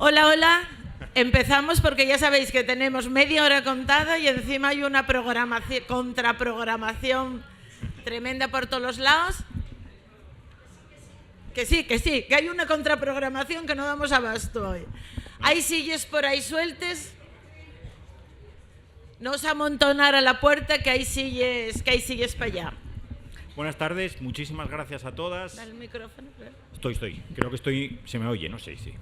Hola, hola. Empezamos porque ya sabéis que tenemos media hora contada y encima hay una programación, contraprogramación tremenda por todos los lados. Que sí, que hay una contraprogramación que no damos abasto hoy. Hay sillas por ahí sueltes. No os amontonar a la puerta, que hay sillas para allá. Buenas tardes, muchísimas gracias a todas. Dale el micrófono. Estoy. Creo que estoy. Se me oye, no sé si.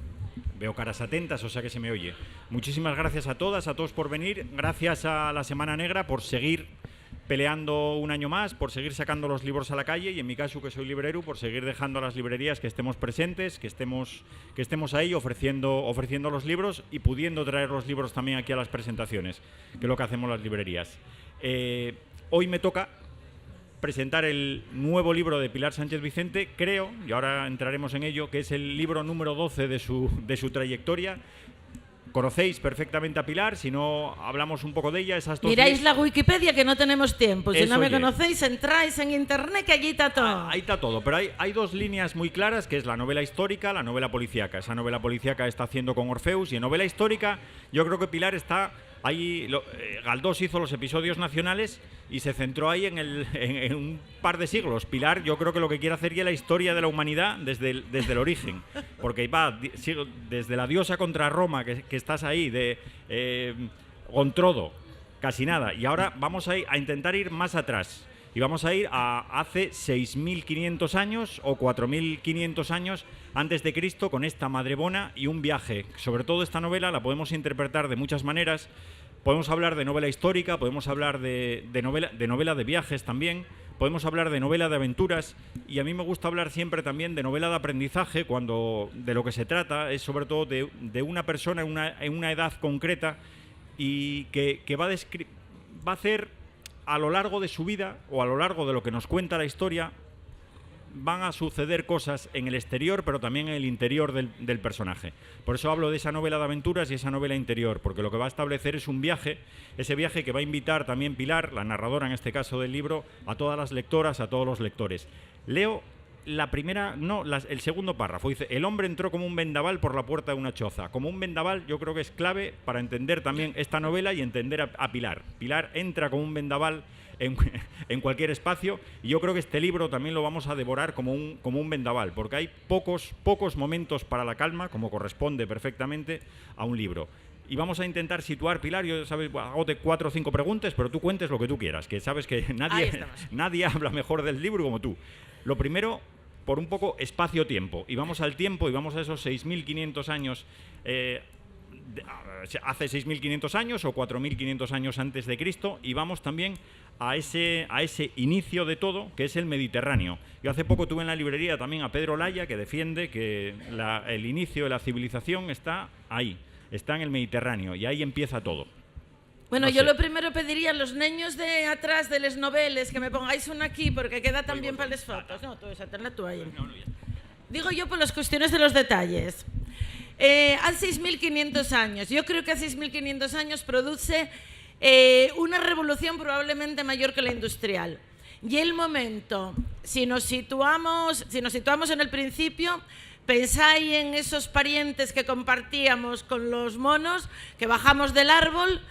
Veo caras atentas, o sea que se me oye. Muchísimas gracias a todas, a todos por venir. Gracias a la Semana Negra por seguir peleando un año más, por seguir sacando los libros a la calle y en mi caso, que soy librero, por seguir dejando a las librerías que estemos presentes, que estemos ahí ofreciendo los libros y pudiendo traer los libros también aquí a las presentaciones, que es lo que hacemos las librerías. Hoy me toca presentar el nuevo libro de Pilar Sánchez Vicente, creo, y ahora entraremos en ello, que es el libro número 12 de su trayectoria. Conocéis perfectamente a Pilar, si no hablamos un poco de ella. Miráis la Wikipedia, que no tenemos tiempo. Si no me conocéis, entráis en internet, que allí está todo. Ahí está todo, pero hay dos líneas muy claras, que es la novela histórica, la novela policíaca. Esa novela policíaca está haciendo con Orfeus, y en novela histórica yo creo que Pilar está ahí. Galdós hizo los episodios nacionales y se centró ahí en un par de siglos. Pilar yo creo que lo que quiere hacer ya es la historia de la humanidad desde el origen, porque va desde la diosa contra Roma, que estás ahí, de Gontrodo, casi nada, y ahora vamos a intentar ir más atrás. Y vamos a ir a hace 6.500 años o 4.500 años antes de Cristo, con esta Madrebona y un viaje. Sobre todo esta novela la podemos interpretar de muchas maneras. Podemos hablar de novela histórica, podemos hablar de novela de viajes también, podemos hablar de novela de aventuras, y a mí me gusta hablar siempre también de novela de aprendizaje, cuando de lo que se trata es sobre todo de una persona en una edad concreta y que va a hacer a lo largo de su vida, o a lo largo de lo que nos cuenta la historia, van a suceder cosas en el exterior, pero también en el interior del personaje. Por eso hablo de esa novela de aventuras y esa novela interior, porque lo que va a establecer es un viaje, ese viaje que va a invitar también Pilar, la narradora en este caso del libro, a todas las lectoras, a todos los lectores. Leo el segundo párrafo. Dice: el hombre entró como un vendaval por la puerta de una choza. Como un vendaval yo creo que es clave para entender también esta novela y entender a Pilar. Pilar entra como un vendaval en cualquier espacio, y yo creo que este libro también lo vamos a devorar como un vendaval, porque hay pocos momentos para la calma, como corresponde perfectamente a un libro. Y vamos a intentar situar, Pilar, yo hago 4 o 5 preguntas, pero tú cuentes lo que tú quieras, que sabes que nadie habla mejor del libro como tú. Lo primero, por un poco espacio-tiempo, y vamos al tiempo y vamos a esos 6.500 años, hace 6.500 años o 4.500 años antes de Cristo, y vamos también a ese inicio de todo, que es el Mediterráneo. Yo hace poco tuve en la librería también a Pedro Laya, que defiende que el inicio de la civilización está ahí, está en el Mediterráneo, y ahí empieza todo. Bueno, no sé. Yo lo primero pediría a los niños de atrás de les noveles que me pongáis una aquí, porque queda tan bien para las fotos. No, tú esa, tenla tú ahí. Digo yo por las cuestiones de los detalles. Hace 6.500 años, yo creo que hace 6.500 años produce una revolución probablemente mayor que la industrial. Y el momento, si nos situamos en el principio, pensáis en esos parientes que compartíamos con los monos, que bajamos del árbol,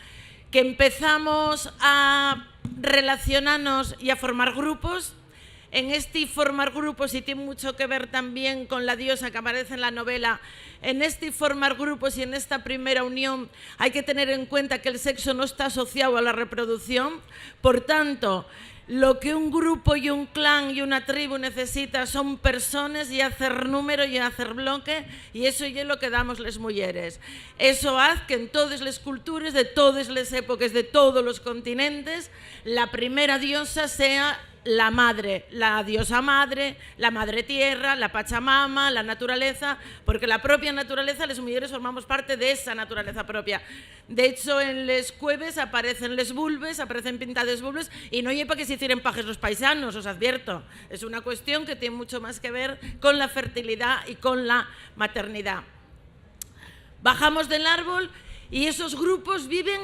que empezamos a relacionarnos y a formar grupos. En este formar grupos, y tiene mucho que ver también con la diosa que aparece en la novela, en este formar grupos y en esta primera unión hay que tener en cuenta que el sexo no está asociado a la reproducción. Por tanto, lo que un grupo y un clan y una tribu necesita son personas, y hacer número y hacer bloque, y eso es lo que damos las mujeres. Eso hace que en todas las culturas, de todas las épocas, de todos los continentes, la primera diosa sea la madre, la diosa madre, la madre tierra, la Pachamama, la naturaleza, porque la propia naturaleza, las mujeres formamos parte de esa naturaleza propia. De hecho, en les cueves aparecen les vulves, aparecen pintadas vulves, y no hay para que se hicieran pajes los paisanos, os advierto. Es una cuestión que tiene mucho más que ver con la fertilidad y con la maternidad. Bajamos del árbol y esos grupos viven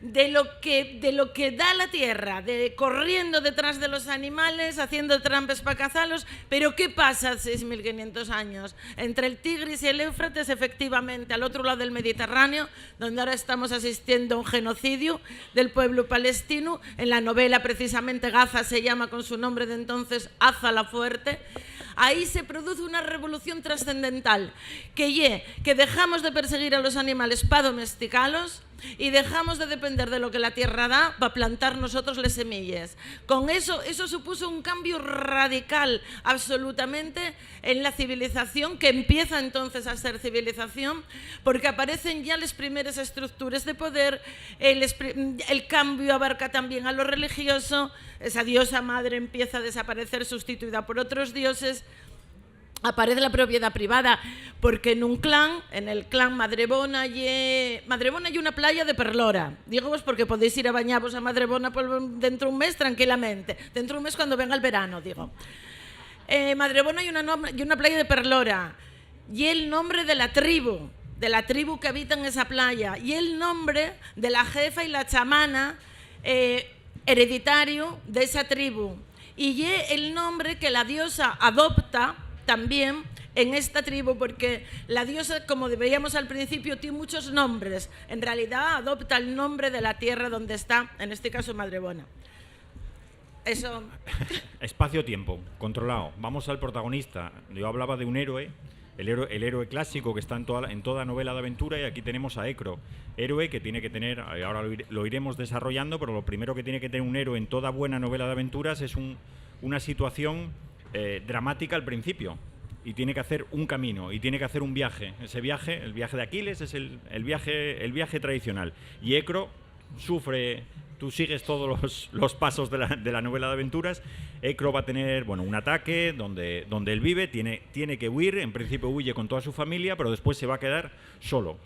de lo que da la tierra, corriendo detrás de los animales, haciendo trampas para cazarlos. Pero ¿qué pasa hace 6.500 años? Entre el Tigris y el Éufrates, efectivamente, al otro lado del Mediterráneo, donde ahora estamos asistiendo a un genocidio del pueblo palestino. En la novela, precisamente, Gaza se llama con su nombre de entonces Aza la Fuerte. Ahí se produce una revolución trascendental, que dejamos de perseguir a los animales para domesticarlos y dejamos de depender de lo que la tierra da para plantar nosotros las semillas. Con eso supuso un cambio radical absolutamente en la civilización, que empieza entonces a ser civilización, porque aparecen ya las primeras estructuras de poder, el cambio abarca también a lo religioso, esa diosa madre empieza a desaparecer, sustituida por otros dioses. Aparece la propiedad privada, porque en el clan Madrebona hay una playa de perlora. Digo vos porque podéis ir a bañaros a Madrebona dentro de un mes tranquilamente. Dentro de un mes cuando venga el verano, digo. Madrebona hay una playa de perlora. Y el nombre de la tribu que habita en esa playa. Y el nombre de la jefa y la chamana hereditario de esa tribu. Y el nombre que la diosa adopta también en esta tribu, porque la diosa, como veíamos al principio, tiene muchos nombres. En realidad adopta el nombre de la tierra donde está, en este caso Madrebona. Eso. Espacio-tiempo, controlado. Vamos al protagonista. Yo hablaba de un héroe, el héroe clásico que está en toda novela de aventura, y aquí tenemos a Ecro. Héroe que tiene que tener, ahora lo iremos desarrollando, pero lo primero que tiene que tener un héroe en toda buena novela de aventuras es una situación dramática al principio, y tiene que hacer un camino y tiene que hacer un viaje. Ese viaje, el viaje de Aquiles, es el viaje tradicional, y Ecro sufre. Tú sigues todos los pasos de la novela de aventuras. Ecro va a tener un ataque donde él vive, tiene que huir. En principio huye con toda su familia, pero después se va a quedar solo.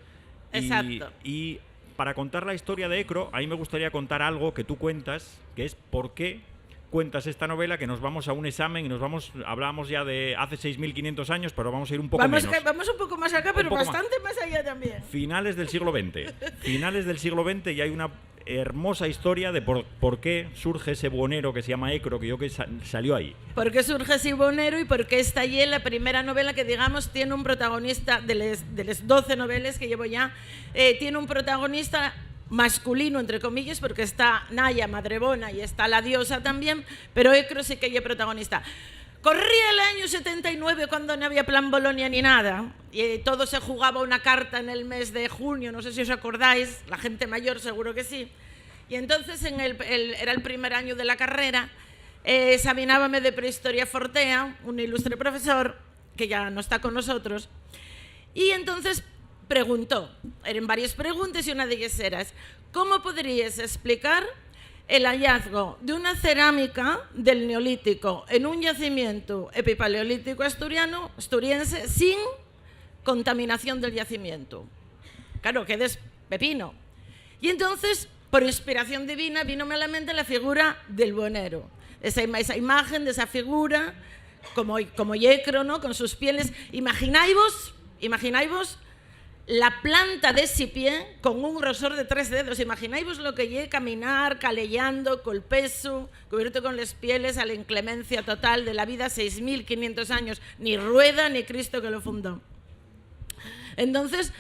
Exacto. Y para contar la historia de Ecro, a mí me gustaría contar algo que tú cuentas, que es por qué cuentas esta novela, que nos vamos a un examen y hablábamos ya de hace 6.500 años, pero vamos a ir un poco menos. Vamos un poco más acá, pero bastante más allá también. Finales del siglo XX. Finales del siglo XX, y hay una hermosa historia de por qué surge ese buhonero que se llama Ecro, que salió ahí. ¿Por qué surge ese buhonero y por qué está allí en la primera novela, que digamos tiene un protagonista de las 12 novelas que llevo ya, tiene un protagonista masculino, entre comillas, porque está Naya, Madrebona, y está la diosa también, pero Ecro sí que es protagonista. Corría el año 79, cuando no había plan Bolonia ni nada, y todo se jugaba una carta en el mes de junio, no sé si os acordáis, la gente mayor seguro que sí. Y entonces era el primer año de la carrera, examinábame de Prehistoria Fortea, un ilustre profesor, que ya no está con nosotros, y entonces preguntó, eran varias preguntas y una de ellas era: ¿cómo podrías explicar el hallazgo de una cerámica del Neolítico en un yacimiento epipaleolítico asturiense sin contaminación del yacimiento? Claro, que es pepino. Y entonces, por inspiración divina, vínome a la mente la figura del buhonero. Esa imagen de esa figura, como Ecro, ¿no?, con sus pieles. Imagináis-vos la planta de ese pie con un grosor de 3 dedos. Imagináis lo que llegue caminar, calellando, col peso, cubierto con las pieles, a la inclemencia total de la vida, 6.500 años, ni rueda ni Cristo que lo fundó. Entonces,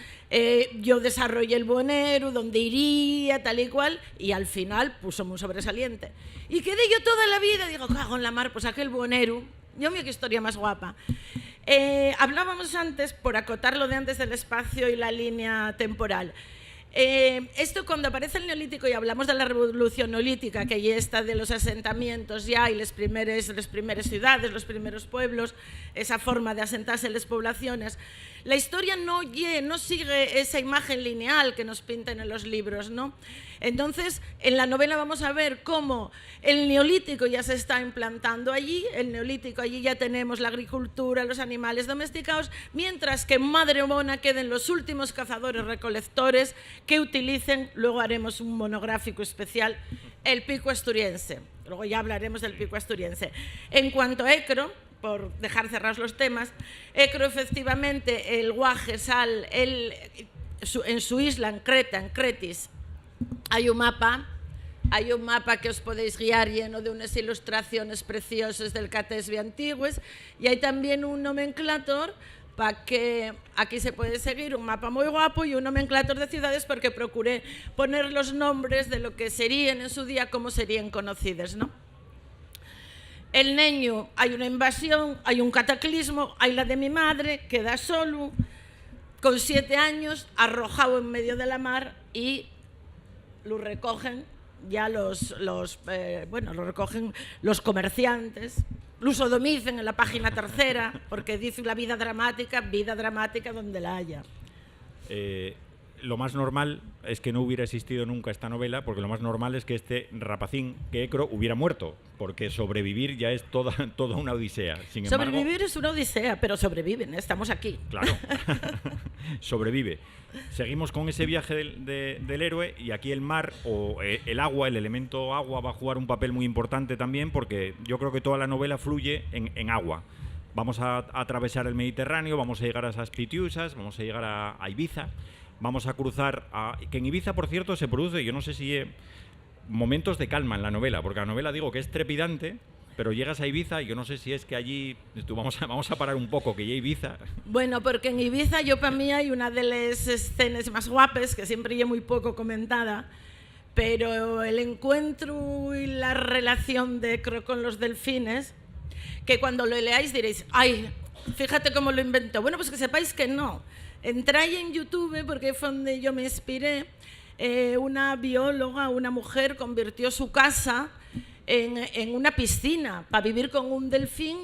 yo desarrollé el buhonero, dónde iría, tal y cual, y al final puso muy sobresaliente. Y quedé yo toda la vida, digo, cago en la mar, pues aquel buhonero, yo mira qué historia más guapa. Hablábamos antes, por acotar lo de antes del espacio y la línea temporal. Esto, cuando aparece el Neolítico y hablamos de la revolución neolítica, que ya está de los asentamientos ya y las primeras ciudades, los primeros pueblos, esa forma de asentarse en las poblaciones, la historia no sigue esa imagen lineal que nos pintan en los libros, ¿no? Entonces, en la novela vamos a ver cómo el Neolítico ya se está implantando allí, allí ya tenemos la agricultura, los animales domesticados, mientras que en Madrebona queden los últimos cazadores recolectores que utilicen, luego haremos un monográfico especial, el pico asturiense. Luego ya hablaremos del pico asturiense. En cuanto a Ecro, por dejar cerrados los temas, Ecro, efectivamente, el guaje sal, en su isla, en Creta, en Cretis, hay un mapa que os podéis guiar lleno de unas ilustraciones preciosas del Catesby antiguos, y hay también un nomenclator para que aquí se puede seguir un mapa muy guapo y un nomenclator de ciudades, porque procuré poner los nombres de lo que serían en su día, como serían conocidas, ¿no? El niño, hay una invasión, hay un cataclismo, hay la de mi madre, queda solo, con 7 años, arrojado en medio de la mar, y lo recogen ya lo recogen los comerciantes, lo sodomicen en la página 3, porque dice la vida dramática donde la haya. Lo más normal es que no hubiera existido nunca esta novela, porque lo más normal es que este rapacín, que Ecro, hubiera muerto, porque sobrevivir ya es toda una odisea. Sin embargo, sobrevivir es una odisea, pero sobreviven, estamos aquí. Claro, sobrevive. Seguimos con ese viaje del héroe, y aquí el mar o el agua, el elemento agua, va a jugar un papel muy importante también, porque yo creo que toda la novela fluye en agua. Vamos a atravesar el Mediterráneo, vamos a llegar a esas Pitiusas, vamos a llegar a Ibiza. Vamos a cruzar que en Ibiza, por cierto, se produce, yo no sé si momentos de calma en la novela, porque la novela digo que es trepidante, pero llegas a Ibiza y yo no sé si es que allí vamos a parar un poco, que ya Ibiza. Bueno, porque en Ibiza para mí hay una de las escenas más guapas, que siempre ya muy poco comentada, pero el encuentro y la relación de Ecro con los delfines, que cuando lo leáis diréis, ay, fíjate cómo lo inventó. Bueno, pues que sepáis que no. Entráis en YouTube, porque fue donde yo me inspiré. Una bióloga, una mujer, convirtió su casa en una piscina para vivir con un delfín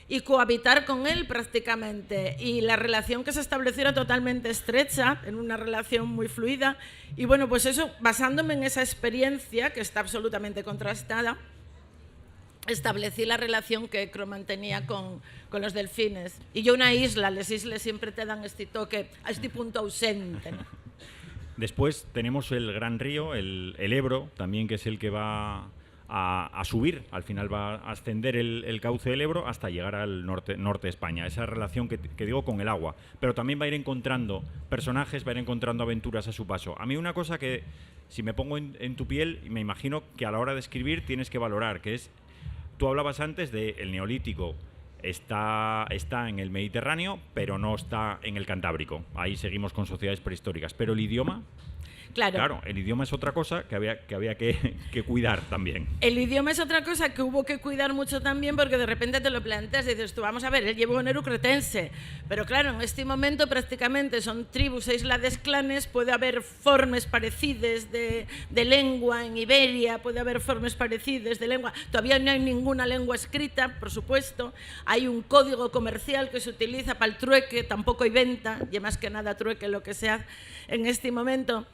y cohabitar con él prácticamente. Y la relación que se estableció era totalmente estrecha, en una relación muy fluida. Y bueno, pues eso, basándome en esa experiencia, que está absolutamente contrastada, establecí la relación que Ecro mantenía con los delfines. Y yo una isla, las islas siempre te dan este toque, a este punto ausente, ¿no? Después tenemos el gran río, el Ebro, también, que es el que va a subir, al final va a ascender el cauce del Ebro hasta llegar al norte de España. Esa relación que digo con el agua. Pero también va a ir encontrando personajes, va a ir encontrando aventuras a su paso. A mí una cosa que, si me pongo en tu piel, me imagino que a la hora de escribir tienes que valorar, que es, tú hablabas antes del Neolítico, está en el Mediterráneo, pero no está en el Cantábrico. Ahí seguimos con sociedades prehistóricas. Pero el idioma... Claro, el idioma es otra cosa que había que cuidar también. El idioma es otra cosa que hubo que cuidar mucho también, porque de repente te lo planteas y dices tú, vamos a ver, él llevó un cretense, pero claro, en este momento prácticamente son tribus e islades clanes, puede haber formas parecidas de lengua en Iberia, puede haber formas parecidas de lengua, todavía no hay ninguna lengua escrita, por supuesto, hay un código comercial que se utiliza para el trueque, tampoco hay venta, y más que nada trueque lo que sea en este momento.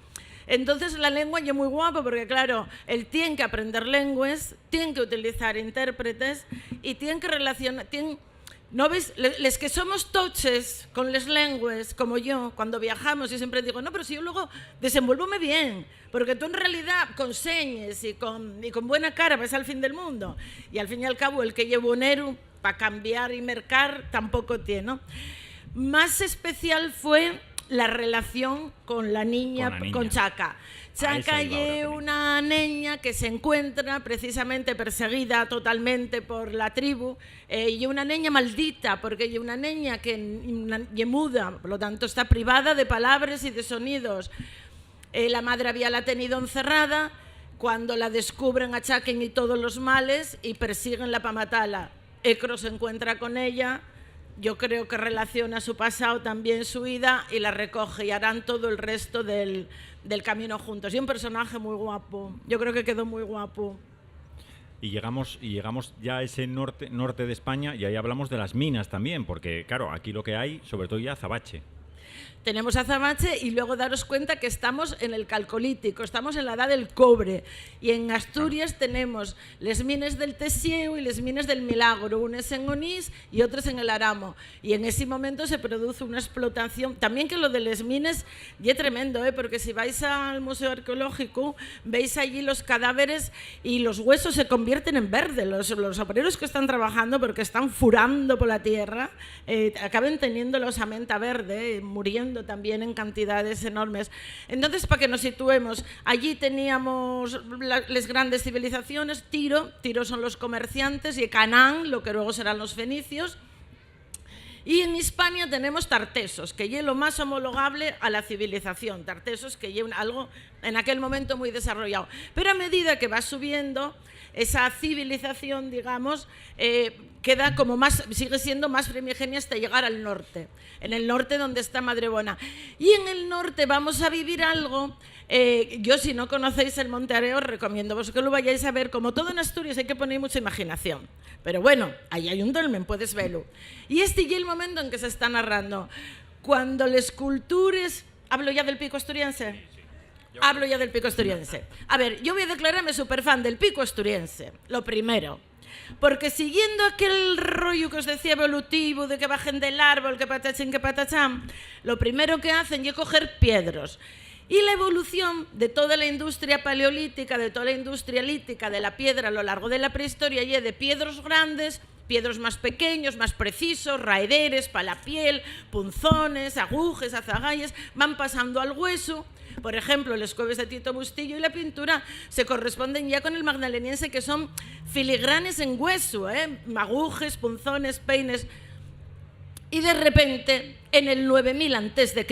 Entonces la lengua es muy guapa, porque claro, él tiene que aprender lenguas, tiene que utilizar intérpretes y tiene que relacionar... ¿No ves? Les que somos toches con las lenguas, como yo, cuando viajamos, yo siempre digo, no, pero si yo luego desenvuélvome bien, porque tú en realidad con señas y con buena cara vas al fin del mundo. Y al fin y al cabo, el que lleva un euro para cambiar y mercar tampoco tiene, ¿no? Más especial fue la relación con la niña, con Chaca. Chaca es una niña que se encuentra precisamente perseguida totalmente por la tribu, y una niña maldita, porque es una niña que es muda, por lo tanto está privada de palabras y de sonidos. La madre había la tenido encerrada, cuando la descubren achaquen y todos los males y persiguen para matarla. Ecro se encuentra con ella. Yo creo que relaciona su pasado, también su vida, y la recoge, y harán todo el resto del camino juntos. Y un personaje muy guapo, yo creo que quedó muy guapo. Y llegamos ya a ese norte de España, y ahí hablamos de las minas también, porque claro, aquí lo que hay, sobre todo ya azabache. Tenemos azabache, y luego daros cuenta que estamos en el Calcolítico, estamos en la edad del cobre, y en Asturias tenemos las minas del Tesieu y las minas del Milagro, unas en Onís y otras en el Aramo, y en ese momento se produce una explotación, también que lo de las minas ya es tremendo, porque si vais al Museo Arqueológico veis allí los cadáveres y los huesos se convierten en verde, los obreros que están trabajando, porque están furando por la tierra, acaban teniendo la osamenta verde, muriendo muriendo también en cantidades enormes. Entonces, para que nos situemos, allí teníamos las grandes civilizaciones, Tiro son los comerciantes, y Canaán, lo que luego serán los fenicios. Y en Hispania tenemos Tartesos, que es lo más homologable a la civilización. Tartesos, que es algo en aquel momento muy desarrollado. Pero a medida que va subiendo, esa civilización, digamos, queda como sigue siendo más primigenia hasta llegar al norte. En el norte donde está Madrebona. Y en el norte vamos a vivir algo. Yo, si no conocéis el Monte Areo, os recomiendo que lo vayáis a ver. Como todo en Asturias hay que poner mucha imaginación, pero bueno, ahí hay un dolmen, puedes verlo. Y este es el momento en que se está narrando cuando las culturas... ¿Hablo ya del pico asturiense? Hablo ya del pico asturiense. A ver, yo voy a declararme superfan del pico asturiense, lo primero, porque siguiendo aquel rollo que os decía evolutivo de que bajen del árbol, que patachín, que patachán, lo primero que hacen es coger piedros. Y la evolución de toda la industria paleolítica, de toda la industria lítica de la piedra a lo largo de la prehistoria, y de piedros grandes, piedros más pequeños, más precisos, raederes para la piel, punzones, agujes, azagalles, van pasando al hueso. Por ejemplo, los cueves de Tito Bustillo y la pintura se corresponden ya con el magdaleniense, que son filigranes en hueso, agujes, punzones, peines. Y de repente, en el 9000 a.C.,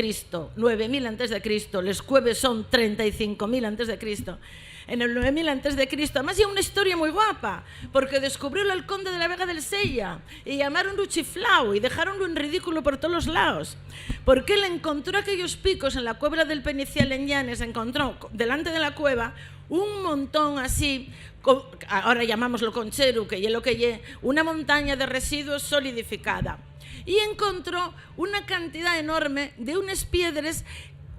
los cueves son 35.000 a.C., en el 9000 a.C., además hay una historia muy guapa, porque descubrió el conde de la Vega del Sella y llamaronlo chiflao y dejaronlo en ridículo por todos los lados, porque él encontró aquellos picos en la cueva del Penicial en Llanes, encontró delante de la cueva un montón así, ahora llamámoslo concheru, que es lo que es, una montaña de residuos solidificada. Y encontró una cantidad enorme de unas piedras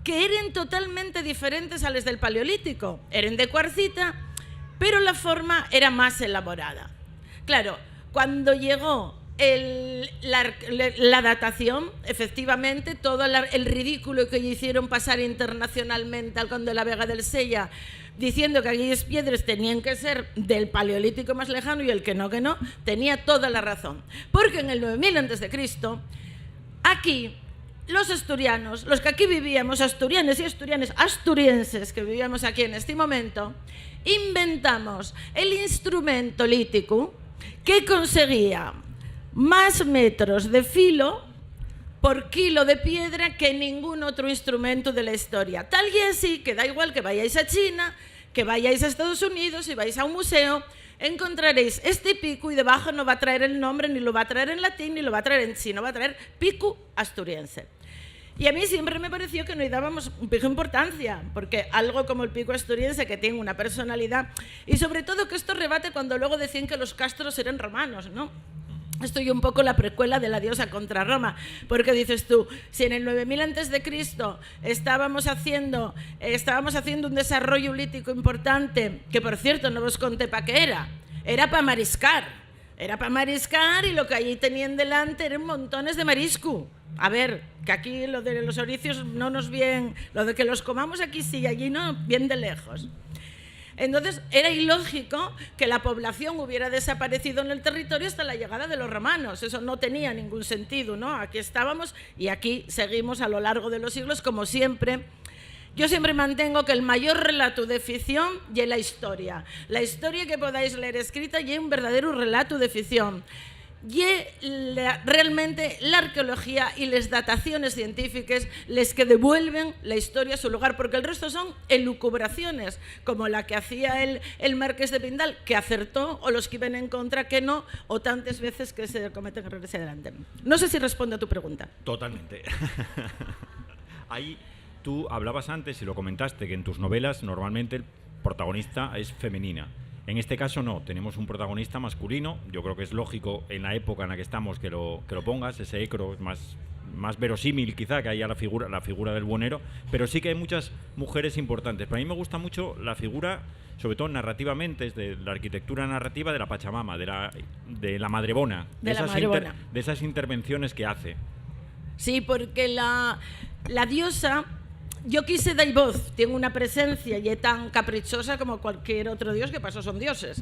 que eran totalmente diferentes a las del Paleolítico. Eran de cuarcita, pero la forma era más elaborada. Claro, cuando llegó la datación, efectivamente, todo el ridículo que hicieron pasar internacionalmente al conde de la Vega del Sella, diciendo que aquellas piedras tenían que ser del Paleolítico más lejano, y el que no, tenía toda la razón. Porque en el 9000 a.C., aquí, los asturianos, los que aquí vivíamos, asturianes y asturienses que vivíamos aquí en este momento, inventamos el instrumento lítico que conseguía más metros de filo por kilo de piedra que ningún otro instrumento de la historia. Tal y así que da igual que vayáis a China, que vayáis a Estados Unidos y vais a un museo, encontraréis este pico y debajo no va a traer el nombre, ni lo va a traer en latín, ni lo va a traer en chino, va a traer pico asturiense. Y a mí siempre me pareció que no le dábamos un pico importancia, porque algo como el pico asturiense, que tiene una personalidad, y sobre todo que esto rebate cuando luego decían que los castros eran romanos, ¿no? Esto es un poco la precuela de la diosa contra Roma, porque dices tú, si en el 9000 a.C. estábamos haciendo un desarrollo lítico importante, que por cierto no os conté para qué era para mariscar, y lo que allí tenían delante eran montones de marisco. A ver, que aquí lo de los oricios no nos viene, lo de que los comamos aquí sí, allí no, bien de lejos. Entonces era ilógico que la población hubiera desaparecido en el territorio hasta la llegada de los romanos. Eso no tenía ningún sentido, ¿no? Aquí estábamos y aquí seguimos a lo largo de los siglos, como siempre. Yo siempre mantengo que el mayor relato de ficción es la historia. La historia que podáis leer escrita es un verdadero relato de ficción. Y realmente la arqueología y las dataciones científicas les que devuelven la historia a su lugar, porque el resto son elucubraciones, como la que hacía el marqués de Pindal, que acertó, o los que iban en contra, que no, o tantas veces que se cometen errores adelante. No sé si respondo a tu pregunta. Totalmente. Ahí tú hablabas antes y lo comentaste, que en tus novelas normalmente el protagonista es femenina. En este caso no, tenemos un protagonista masculino. Yo creo que es lógico en la época en la que estamos que lo pongas. Ese ecro es más verosímil quizá que haya la figura del buhonero, pero sí que hay muchas mujeres importantes. Para mí me gusta mucho la figura, sobre todo narrativamente, es de la arquitectura narrativa de la Pachamama, de la Madrebona, de esas intervenciones que hace. Sí, porque la diosa... Yo quise dar voz, tiene una presencia y es tan caprichosa como cualquier otro dios, que pasó son dioses.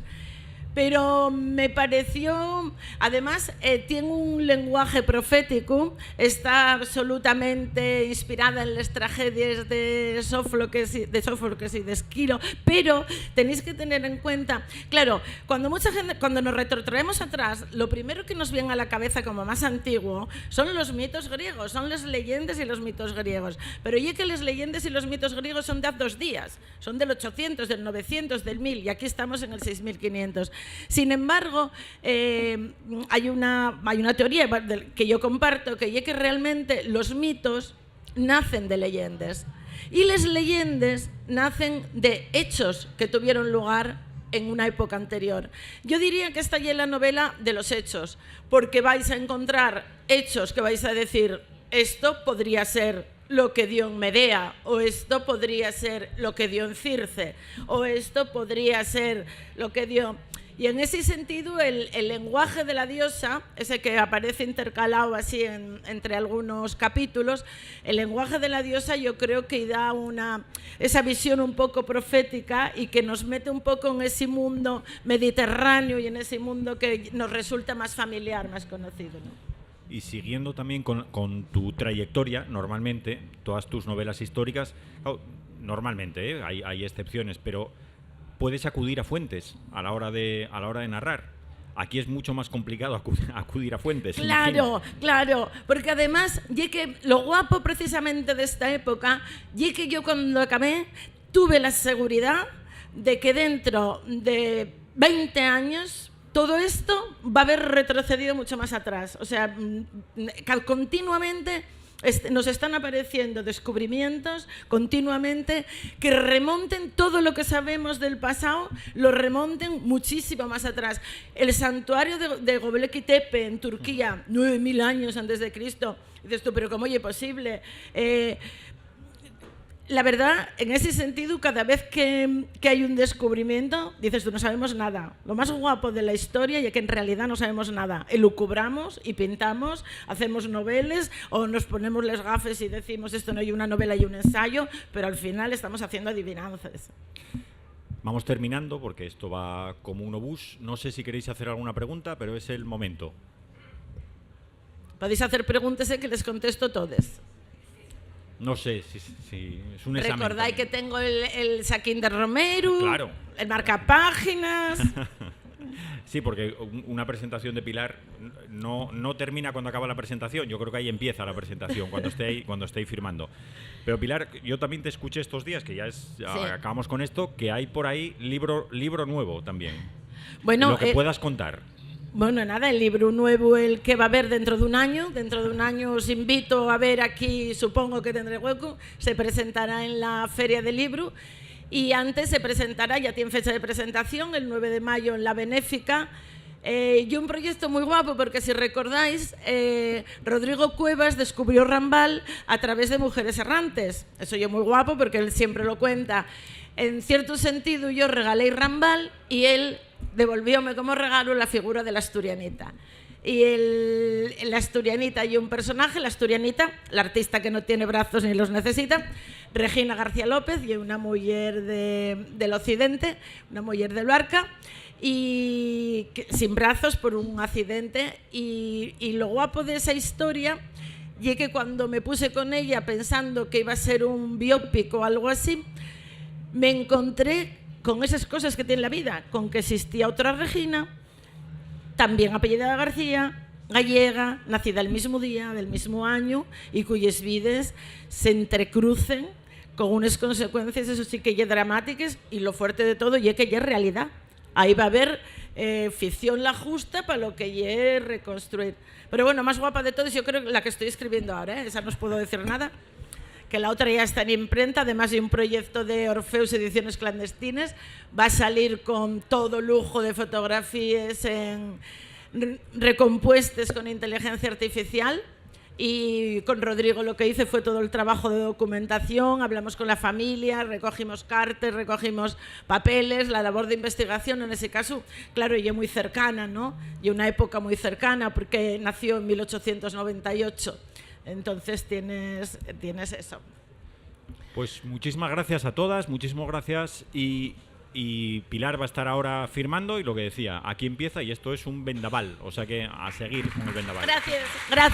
pero me pareció, además tiene un lenguaje profético, está absolutamente inspirada en las tragedias de Sófocles y de Esquilo, pero tenéis que tener en cuenta, claro, cuando mucha gente, cuando nos retrotraemos atrás, lo primero que nos viene a la cabeza como más antiguo son los mitos griegos, son las leyendas y los mitos griegos, pero ya que las leyendas y los mitos griegos son de hace 2 días, son del 800, del 900, del 1000, y aquí estamos en el 6500. Sin embargo, hay una teoría que yo comparto, que es que realmente los mitos nacen de leyendas y las leyendas nacen de hechos que tuvieron lugar en una época anterior. Yo diría que esta ya es la novela de los hechos, porque vais a encontrar hechos que vais a decir, esto podría ser lo que dio en Medea, o esto podría ser lo que dio en Circe, o esto podría ser lo que dio... Y en ese sentido, el lenguaje de la diosa, ese que aparece intercalado así entre algunos capítulos, el lenguaje de la diosa yo creo que da esa visión un poco profética y que nos mete un poco en ese mundo mediterráneo y en ese mundo que nos resulta más familiar, más conocido, ¿no? Y siguiendo también con tu trayectoria, normalmente, todas tus novelas históricas, normalmente, hay excepciones, pero puedes acudir a fuentes a la hora de narrar. Aquí es mucho más complicado acudir a fuentes. Claro, claro, porque además, que lo guapo precisamente de esta época, que yo cuando acabé tuve la seguridad de que dentro de 20 años todo esto va a haber retrocedido mucho más atrás. O sea, continuamente nos están apareciendo descubrimientos continuamente que remonten todo lo que sabemos del pasado, lo remonten muchísimo más atrás. El santuario de Göbekli Tepe en Turquía, 9000 años antes de Cristo. Dices tú, pero ¿cómo es posible? La verdad, en ese sentido, cada vez que hay un descubrimiento, dices tú, no sabemos nada. Lo más guapo de la historia es que en realidad no sabemos nada. Elucubramos y pintamos, hacemos novelas o nos ponemos las gafes y decimos esto no hay una novela y un ensayo, pero al final estamos haciendo adivinanzas. Vamos terminando porque esto va como un obús. No sé si queréis hacer alguna pregunta, pero es el momento. Podéis hacer preguntas que les contesto todas. No sé si es un examen. Recordáis que tengo el saquín de Romero, claro, el marcapáginas. Sí, porque una presentación de Pilar no termina cuando acaba la presentación. Yo creo que ahí empieza la presentación, cuando esté ahí firmando. Pero Pilar, yo también te escuché estos días, que sí. Acabamos con esto, que hay por ahí libro nuevo también. Bueno, lo que puedas contar. Bueno, nada, el libro nuevo, el que va a haber dentro de un año. Dentro de un año os invito a ver aquí, supongo que tendré hueco, se presentará en la Feria del Libro y antes se presentará, ya tiene fecha de presentación, el 9 de mayo en la Benéfica. Y un proyecto muy guapo porque si recordáis, Rodrigo Cuevas descubrió Rambal a través de Mujeres Errantes. Eso yo muy guapo porque él siempre lo cuenta. En cierto sentido yo regalé Rambal y él devolvióme como regalo la figura de la asturianita. Y la asturianita y un personaje, la asturianita, la artista que no tiene brazos ni los necesita, Regina García López, y una mujer del occidente, una mujer de Luarca, y sin brazos por un accidente. Y lo guapo de esa historia y que cuando me puse con ella pensando que iba a ser un biopic o algo así, me encontré con esas cosas que tiene la vida, con que existía otra Regina, también apellidada García, gallega, nacida el mismo día, del mismo año, y cuyas vidas se entrecrucen con unas consecuencias, eso sí que ya dramáticas, y lo fuerte de todo ya que ya es realidad. Ahí va a haber ficción la justa para lo que ya es reconstruir. Pero bueno, más guapa de todas yo creo la que estoy escribiendo ahora, esa no os puedo decir nada, que la otra ya está en imprenta, además de un proyecto de Orfeus Ediciones Clandestinas, va a salir con todo lujo de fotografías recompuestas con inteligencia artificial, y con Rodrigo lo que hice fue todo el trabajo de documentación, hablamos con la familia, recogimos cartas, recogimos papeles, la labor de investigación en ese caso, claro, y muy cercana, ¿no? Y una época muy cercana porque nació en 1898. Entonces tienes eso. Pues muchísimas gracias a todas, muchísimas gracias y y Pilar va a estar ahora firmando y lo que decía, aquí empieza y esto es un vendaval, o sea que a seguir con el vendaval. Gracias. Gracias.